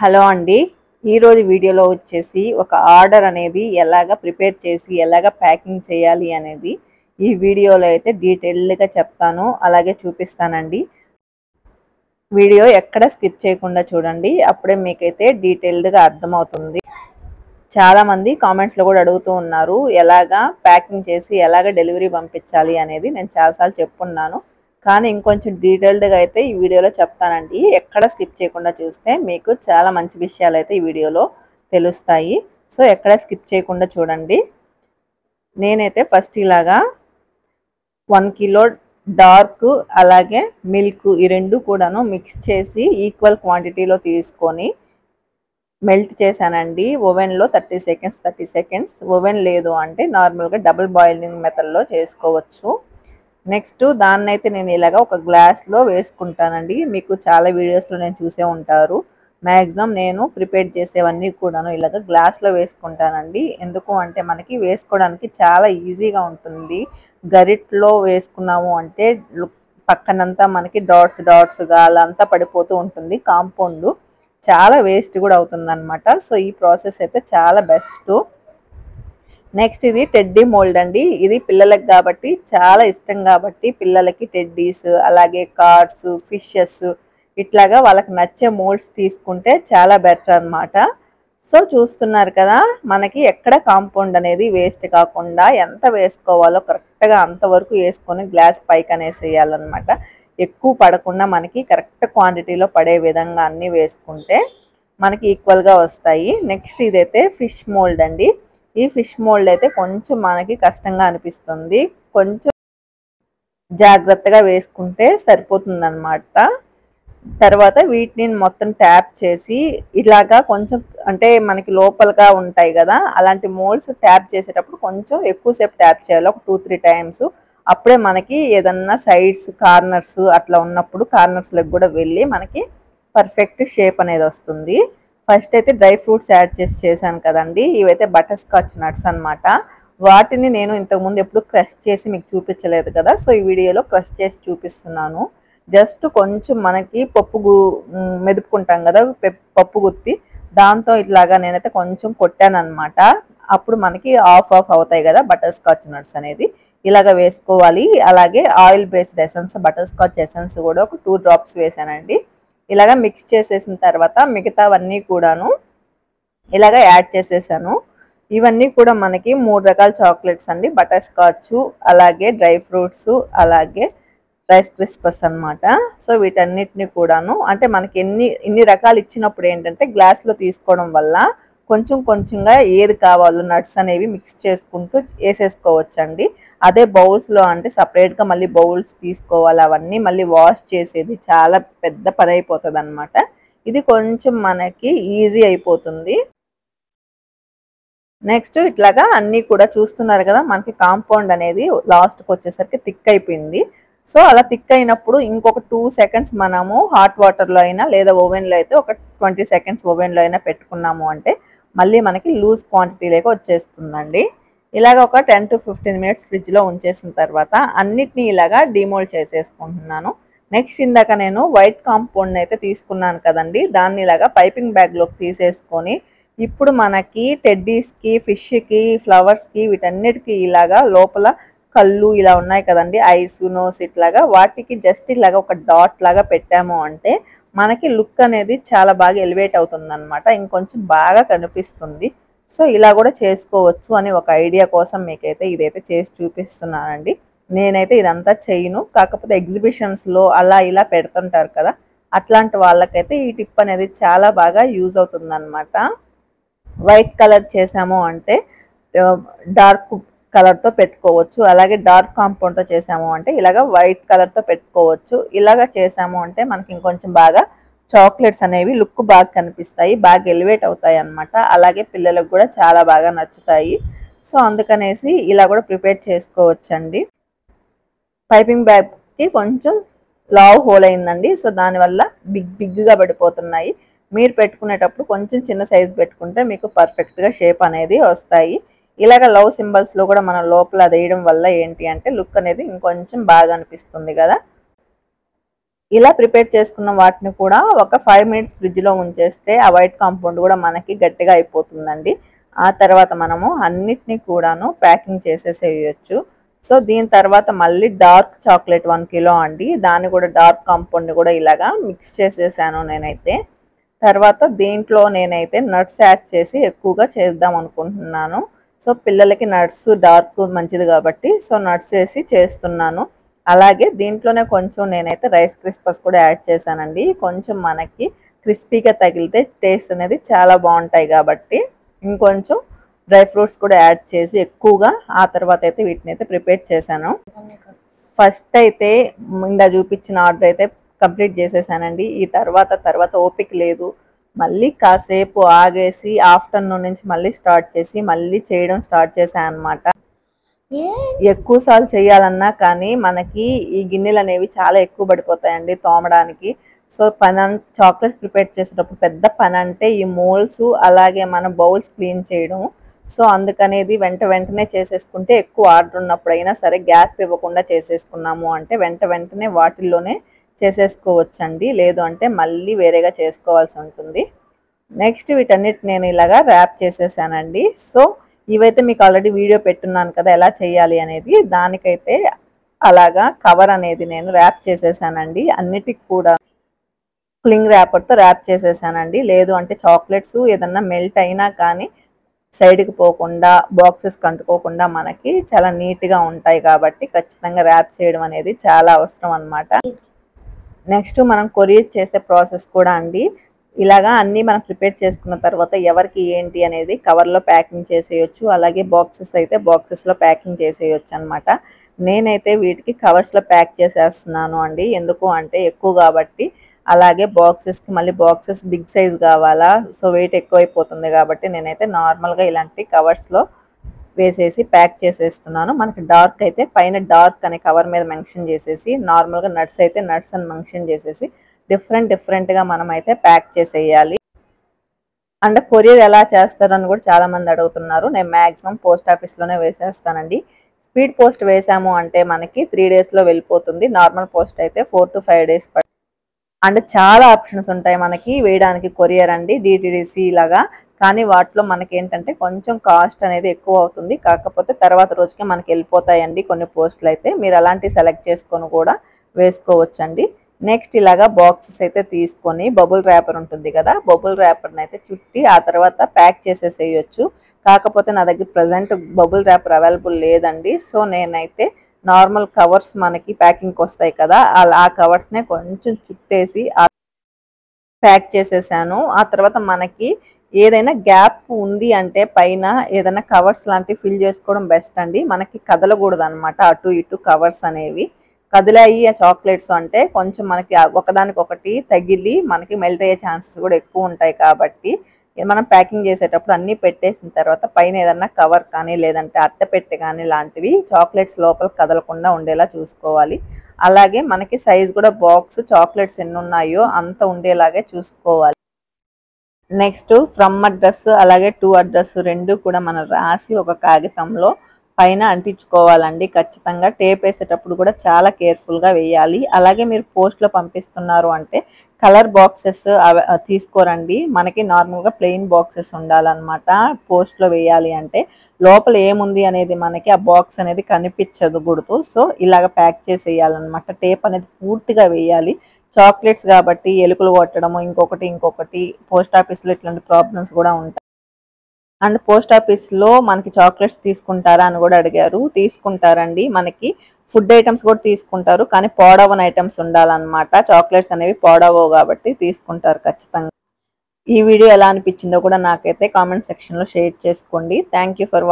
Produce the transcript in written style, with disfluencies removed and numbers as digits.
Hello అండి. ఈరోజు వీడియోలో వచ్చేసి ఒక ఆర్డర్ అనేది ఎలాగ ప్రిపేర్ చేసి ఎలాగ ప్యాకింగ్ చేయాలి అనేది ఈ వీడియోలో అయితే డీటెయిల్డ్గా చెప్తాను, అలాగే చూపిస్తానండి. వీడియో ఎక్కడ స్కిప్ చేయకుండా చూడండి, అప్పుడే మీకైతే డీటెయిల్డ్గా అర్థమవుతుంది. చాలామంది కామెంట్స్లో కూడా అడుగుతూ ఉన్నారు ఎలాగా ప్యాకింగ్ చేసి ఎలాగ డెలివరీ పంపించాలి అనేది. నేను చాలాసార్లు చెప్పున్నాను, కానీ ఇంకొంచెం డీటెయిల్డ్గా అయితే ఈ వీడియోలో చెప్తానండి. ఎక్కడ స్కిప్ చేయకుండా చూస్తే మీకు చాలా మంచి విషయాలు అయితే ఈ వీడియోలో తెలుస్తాయి. సో ఎక్కడ స్కిప్ చేయకుండా చూడండి. నేనైతే ఫస్ట్ ఇలాగా 1 కిలో డార్క్ అలాగే మిల్క్ ఈ రెండు కూడాను మిక్స్ చేసి ఈక్వల్ క్వాంటిటీలో తీసుకొని మెల్ట్ చేశానండి ఓవెన్లో 30 సెకండ్స్. ఓవెన్ లేదు అంటే నార్మల్గా డబుల్ బాయిలింగ్ మెథడ్లో చేసుకోవచ్చు. నెక్స్ట్ దాన్నైతే నేను ఇలాగ ఒక గ్లాస్లో వేసుకుంటానండి. మీకు చాలా వీడియోస్లో నేను చూసే ఉంటారు. మ్యాక్సిమం నేను ప్రిపేర్ చేసేవన్నీ కూడాను ఇలాగ గ్లాస్లో వేసుకుంటానండి. ఎందుకు అంటే మనకి వేసుకోవడానికి చాలా ఈజీగా ఉంటుంది. గరిట్లో వేసుకున్నాము అంటే పక్కనంతా మనకి డాట్స్గా అలా అంతా పడిపోతూ ఉంటుంది. కాంపౌండ్ చాలా వేస్ట్ కూడా అవుతుంది అనమాట. సో ఈ ప్రాసెస్ అయితే చాలా బెస్ట్. నెక్స్ట్ ఇది టెడ్డీ మోల్డ్ అండి. ఇది పిల్లలకి కాబట్టి చాలా ఇష్టం కాబట్టి పిల్లలకి టెడ్డీస్ అలాగే కార్డ్స్ ఫిషెస్ ఇట్లాగా వాళ్ళకి నచ్చే మోల్డ్స్ తీసుకుంటే చాలా బెటర్ అనమాట. సో చూస్తున్నారు కదా, మనకి ఎక్కడ కాంపౌండ్ అనేది వేస్ట్ కాకుండా ఎంత వేసుకోవాలో కరెక్ట్గా అంతవరకు వేసుకొని గ్లాస్ పైకి అనేసి వేయాలన్నమాట. ఎక్కువ పడకుండా మనకి కరెక్ట్ క్వాంటిటీలో పడే విధంగా అన్నీ వేసుకుంటే మనకి ఈక్వల్గా వస్తాయి. నెక్స్ట్ ఇదైతే ఫిష్ మోల్డ్ అండి. ఈ ఫిష్ మోల్డ్ అయితే కొంచెం మనకి కష్టంగా అనిపిస్తుంది, కొంచెం జాగ్రత్తగా వేసుకుంటే సరిపోతుంది అనమాట. తర్వాత వీటిని మొత్తం ట్యాప్ చేసి ఇలాగా కొంచెం అంటే మనకి లోపలగా ఉంటాయి కదా, అలాంటి మోల్డ్స్ ట్యాప్ చేసేటప్పుడు కొంచెం ఎక్కువసేపు ట్యాప్ చేయాలి, ఒక 2-3 టైమ్స్. అప్పుడే మనకి ఏదన్నా సైడ్స్ కార్నర్స్ అట్లా ఉన్నప్పుడు కార్నర్స్లకు కూడా వెళ్ళి మనకి పర్ఫెక్ట్ షేప్ అనేది వస్తుంది. ఫస్ట్ అయితే డ్రై ఫ్రూట్స్ యాడ్ చేశాను కదండి, ఇవైతే బటర్ స్కాచ్ నట్స్ అనమాట. వాటిని నేను ఇంతకుముందు ఎప్పుడు క్రష్ చేసి మీకు చూపించలేదు కదా, సో ఈ వీడియోలో క్రష్ చేసి చూపిస్తున్నాను. జస్ట్ కొంచెం మనకి మెదుపుకుంటాం కదా పప్పు గుత్తి, దాంతో ఇట్లాగా నేనైతే కొంచెం కొట్టాను అనమాట. అప్పుడు మనకి ఆఫ్ అవుతాయి కదా బటర్ స్కాచ్ నట్స్ అనేది. ఇలాగ వేసుకోవాలి. అలాగే oil based essence butter scotch essence కూడా ఒక 2 డ్రాప్స్ వేసానండి. ఇలాగ మిక్స్ చేసేసిన తర్వాత మిగతావన్నీ కూడాను ఇలాగ యాడ్ చేసేసాను. ఇవన్నీ కూడా మనకి 3 రకాల చాక్లెట్స్ అండి, బటర్ స్కాచ్ అలాగే డ్రై ఫ్రూట్స్ అలాగే రైస్ క్రిస్పస్ అనమాట. సో వీటన్నిటిని కూడాను అంటే మనకి ఇన్ని రకాలు ఇచ్చినప్పుడు ఏంటంటే గ్లాస్లో తీసుకోవడం వల్ల కొంచెం కొంచెంగా ఏది కావాలో నట్స్ అనేవి మిక్స్ చేసుకుంటూ వేసేసుకోవచ్చండి. అదే బౌల్స్లో అంటే సపరేట్గా మళ్ళీ బౌల్స్ తీసుకోవాలి, అవన్నీ మళ్ళీ వాష్ చేసేది చాలా పెద్ద పని అయిపోతుంది అనమాట. ఇది కొంచెం మనకి ఈజీ అయిపోతుంది. నెక్స్ట్ ఇట్లాగా అన్నీ కూడా చూస్తున్నారు కదా, మనకి కాంపౌండ్ అనేది లాస్ట్కి వచ్చేసరికి థిక్ అయిపోయింది. సో అలా థిక్ అయినప్పుడు ఇంకొక 2 సెకండ్స్ మనము హాట్ వాటర్లో అయినా లేదా ఓవెన్లో అయితే ఒక 20 సెకండ్స్ ఓవెన్లో అయినా పెట్టుకున్నాము అంటే మళ్ళీ మనకి లూజ్ క్వాంటిటీలోకి వచ్చేస్తుందండి. ఇలాగ ఒక 10-15 మినిట్స్ ఫ్రిడ్జ్లో ఉంచేసిన తర్వాత అన్నిటినీ ఇలాగా డిమోల్డ్ చేసేసుకుంటున్నాను. నెక్స్ట్ ఇందాక నేను వైట్ కాంపౌండ్ అయితే తీసుకున్నాను కదండి, దాన్ని ఇలాగా పైపింగ్ బ్యాగ్లోకి తీసేసుకొని ఇప్పుడు మనకి టెడ్డీస్కి ఫిష్కి ఫ్లవర్స్కి వీటన్నిటికీ ఇలాగా లోపల కళ్ళు ఇలా ఉన్నాయి కదండి, ఐస్ నోస్ ఇట్లాగా వాటికి జస్ట్ ఇలాగా ఒక డాట్ లాగా పెట్టాము అంటే మనకి లుక్ అనేది చాలా బాగా ఎలివేట్ అవుతుంది అనమాట, ఇంకొంచెం బాగా కనిపిస్తుంది. సో ఇలా కూడా చేసుకోవచ్చు అని ఒక ఐడియా కోసం మీకైతే ఇదైతే చేసి చూపిస్తున్నానండి. నేనైతే ఇదంతా చేయను, కాకపోతే ఎగ్జిబిషన్స్లో అలా ఇలా పెడుతుంటారు కదా, అట్లాంటి వాళ్ళకైతే ఈ టిప్ అనేది చాలా బాగా యూజ్ అవుతుంది అనమాట. వైట్ కలర్ చేసాము అంటే డార్క్ కలర్తో పెట్టుకోవచ్చు, అలాగే డార్క్ కాంపౌండ్తో చేసాము అంటే ఇలాగ వైట్ కలర్తో పెట్టుకోవచ్చు. ఇలాగ చేసాము అంటే మనకి ఇంకొంచెం బాగా చాక్లెట్స్ అనేవి లుక్ బాగా కనిపిస్తాయి, బాగా ఎలివేట్ అవుతాయి అన్నమాట. అలాగే పిల్లలకు కూడా చాలా బాగా నచ్చుతాయి. సో అందుకనేసి ఇలా కూడా ప్రిపేర్ చేసుకోవచ్చండి. పైపింగ్ బ్యాగ్కి కొంచెం లావ్ హోల్ అయిందండి, సో దానివల్ల బిగ్గా పడిపోతున్నాయి. మీరు పెట్టుకునేటప్పుడు కొంచెం చిన్న సైజు పెట్టుకుంటే మీకు పర్ఫెక్ట్గా షేప్ అనేది వస్తాయి. ఇలాగ లవ్ సింబల్స్లో కూడా మనం లోపల అది వేయడం వల్ల ఏంటి అంటే లుక్ అనేది ఇంకొంచెం బాగా అనిపిస్తుంది కదా. ఇలా ప్రిపేర్ చేసుకున్న వాటిని కూడా ఒక 5 మినిట్స్ ఫ్రిడ్జ్లో ఉంచేస్తే ఆ వైట్ కాంపౌండ్ కూడా మనకి గట్టిగా అయిపోతుందండి. ఆ తర్వాత మనము అన్నిటినీ కూడాను ప్యాకింగ్ చేసేసేయచ్చు. సో దీని తర్వాత మళ్ళీ డార్క్ చాక్లెట్ 1 కిలో అండి. దాన్ని కూడా డార్క్ కాంపౌండ్ కూడా ఇలాగా మిక్స్ చేసేసాను నేనైతే. తర్వాత దీంట్లో నేనైతే నట్స్ యాడ్ చేసి ఎక్కువగా చేద్దాం అనుకుంటున్నాను. సో పిల్లలకి నట్స్ డార్క్ మంచిది కాబట్టి సో నట్స్ వేసి చేస్తున్నాను. అలాగే దీంట్లోనే కొంచెం నేనైతే రైస్ క్రిస్పర్స్ కూడా యాడ్ చేశానండి. కొంచెం మనకి క్రిస్పీగా తగిలితే టేస్ట్ అనేది చాలా బాగుంటాయి కాబట్టి ఇంకొంచెం డ్రై ఫ్రూట్స్ కూడా యాడ్ చేసి ఎక్కువగా ఆ తర్వాత అయితే వీటిని అయితే ప్రిపేర్ చేశాను. ఫస్ట్ అయితే ఇందా చూపించిన ఆర్డర్ అయితే కంప్లీట్ చేసేసానండి. ఈ తర్వాత ఓపిక లేదు. మళ్ళీ కాసేపు ఆగేసి ఆఫ్టర్నూన్ నుంచి మళ్ళీ స్టార్ట్ చేసి మళ్ళీ చేయడం స్టార్ట్ చేశాను అనమాట. ఎక్కువ సార్లు చేయాలన్నా కానీ మనకి ఈ గిన్నెలు అనేవి చాలా ఎక్కువ పడిపోతాయండి తోమడానికి. సో చాక్లెట్స్ ప్రిపేర్ చేసేటప్పుడు పెద్ద పని అంటే ఈ మోల్స్ అలాగే మన బౌల్స్ క్లీన్ చేయడం. సో అందుకనేది వెంటనే చేసేసుకుంటే ఎక్కువ ఆర్డర్ ఉన్నప్పుడైనా సరే గ్యాప్ ఇవ్వకుండా చేసేసుకున్నాము అంటే వెంటనే వాటిల్లోనే చేసేసుకోవచ్చండి. లేదు అంటే మళ్ళీ వేరేగా చేసుకోవాల్సి ఉంటుంది. నెక్స్ట్ వీటన్నిటి నేను ఇలాగా ర్యాప్ చేసేసానండి. సో ఇవైతే మీకు ఆల్రెడీ వీడియో పెట్టున్నాను కదా ఎలా చేయాలి అనేది. దానికైతే అలాగా కవర్ అనేది నేను ర్యాప్ చేసేసానండి. అన్నిటికి కూడా క్లింగ్ ర్యాపర్తో ర్యాప్ చేసేసానండి. లేదు అంటే చాక్లెట్స్ ఏదన్నా మెల్ట్ అయినా కానీ సైడ్కి పోకుండా బాక్సెస్ కంటుకోకుండా మనకి చాలా నీట్గా ఉంటాయి కాబట్టి ఖచ్చితంగా ర్యాప్ చేయడం అనేది చాలా అవసరం అనమాట. నెక్స్ట్ మనం కొరియర్ చేసే ప్రాసెస్ కూడా అండి. ఇలాగా అన్నీ మనం ప్రిపేర్ చేసుకున్న తర్వాత ఎవరికి ఏంటి అనేది కవర్లో ప్యాకింగ్ చేసేయచ్చు. అలాగే బాక్సెస్ అయితే బాక్సెస్లో ప్యాకింగ్ చేసేయచ్చు అనమాట. నేనైతే వీటికి కవర్స్లో ప్యాక్ చేసేస్తున్నాను అండి. ఎందుకు అంటే ఎక్కువ కాబట్టి. అలాగే బాక్సెస్కి మళ్ళీ బాక్సెస్ బిగ్ సైజ్ కావాలా, సో వెయిట్ ఎక్కువైపోతుంది కాబట్టి నేనైతే నార్మల్గా ఇలాంటి కవర్స్లో వేసేసి ప్యాక్ చేసేస్తున్నాను. మనకి డార్క్ అయితే పైన డార్క్ అనే కవర్ మీద మెన్షన్ చేసేసి, నార్మల్గా నట్స్ అయితే నట్స్ అని మెన్షన్ చేసేసి డిఫరెంట్గా మనం అయితే ప్యాక్ చేసేయాలి. అండ్ కొరియర్ ఎలా చేస్తారని కూడా చాలా మంది అడుగుతున్నారు. నేను మ్యాక్సిమం పోస్ట్ ఆఫీస్లోనే వేసేస్తానండి. స్పీడ్ పోస్ట్ వేసాము అంటే మనకి 3 డేస్లో వెళ్ళిపోతుంది. నార్మల్ పోస్ట్ అయితే 4 to 5 డేస్ పడుతుంది. అండ్ చాలా ఆప్షన్స్ ఉంటాయి మనకి వేయడానికి కొరియర్ అండి, డిటిడిసి లాగా. కానీ వాటిలో మనకి ఏంటంటే కొంచెం కాస్ట్ అనేది ఎక్కువ అవుతుంది. కాకపోతే తర్వాత రోజుకే మనకి వెళ్ళిపోతాయండి కొన్ని పోస్టులు అయితే. మీరు అలాంటివి సెలెక్ట్ చేసుకొని కూడా వేసుకోవచ్చండి. నెక్స్ట్ ఇలాగా బాక్సెస్ అయితే తీసుకొని బబుల్ ర్యాపర్ ఉంటుంది కదా, బబుల్ ర్యాపర్ని అయితే చుట్టి ఆ తర్వాత ప్యాక్ చేసేసేయచ్చు. కాకపోతే నా దగ్గర ప్రజెంట్ బబుల్ ర్యాపర్ అవైలబుల్ లేదండి. సో నేనైతే నార్మల్ కవర్స్ మనకి ప్యాకింగ్కి వస్తాయి కదా, ఆ కవర్స్నే కొంచెం చుట్టేసి ప్యాక్ చేసేసాను. ఆ తర్వాత మనకి ఏదైనా గ్యాప్ ఉంది అంటే పైన ఏదైనా కవర్స్ లాంటివి ఫిల్ చేసుకోవడం బెస్ట్ అండి. మనకి కదలకూడదు అనమాట అటు ఇటు కవర్స్ అనేవి. కదిలాయి ఆ చాక్లెట్స్ అంటే కొంచెం మనకి ఒకదానికొకటి తగిలి మనకి మెల్ట్ అయ్యే ఛాన్సెస్ కూడా ఎక్కువ ఉంటాయి కాబట్టి మనం ప్యాకింగ్ చేసేటప్పుడు అన్నీ పెట్టేసిన తర్వాత పైన ఏదన్నా కవర్ కానీ లేదంటే అట్టపెట్టె కానీ లాంటివి చాక్లెట్స్ లోపల కదలకుండా ఉండేలా చూసుకోవాలి. అలాగే మనకి సైజ్ కూడా బాక్స్ చాక్లెట్స్ ఎన్ని ఉన్నాయో అంత ఉండేలాగే చూసుకోవాలి. నెక్స్ట్ ఫ్రమ్ అడ్రస్ అలాగే టు అడ్రస్ రెండు కూడా మనం రాసి ఒక కాగితంలో పైన అంటించుకోవాలండి. ఖచ్చితంగా టేప్ వేసేటప్పుడు కూడా చాలా కేర్ఫుల్గా వేయాలి. అలాగే మీరు పోస్ట్లో పంపిస్తున్నారు అంటే కలర్ బాక్సెస్ తీసుకోరండి. మనకి నార్మల్గా ప్లెయిన్ బాక్సెస్ ఉండాలన్నమాట. పోస్ట్లో వేయాలి అంటే లోపల ఏముంది అనేది మనకి ఆ బాక్స్ అనేది కనిపించకూడదు. సో ఇలాగ ప్యాక్ చేసేయాలన్నమాట. టేప్ అనేది పూర్తిగా వేయాలి. చాక్లెట్స్ కాబట్టి ఎలుకలు కొట్టడము ఇంకొకటి పోస్ట్ ఆఫీస్లో ఇట్లాంటి ప్రాబ్లమ్స్ కూడా ఉంటాయి. అండ్ పోస్ట్ ఆఫీస్లో మనకి చాక్లెట్స్ తీసుకుంటారా అని కూడా అడిగారు. తీసుకుంటారండి. మనకి ఫుడ్ ఐటమ్స్ కూడా తీసుకుంటారు, కానీ పాడవని ఐటమ్స్ ఉండాలన్నమాట. చాక్లెట్స్ అనేవి పాడవవు కాబట్టి తీసుకుంటారు ఖచ్చితంగా. ఈ వీడియో ఎలా అనిపించిందో కూడా నాకైతే కామెంట్ సెక్షన్లో షేర్ చేసుకోండి. Thank you for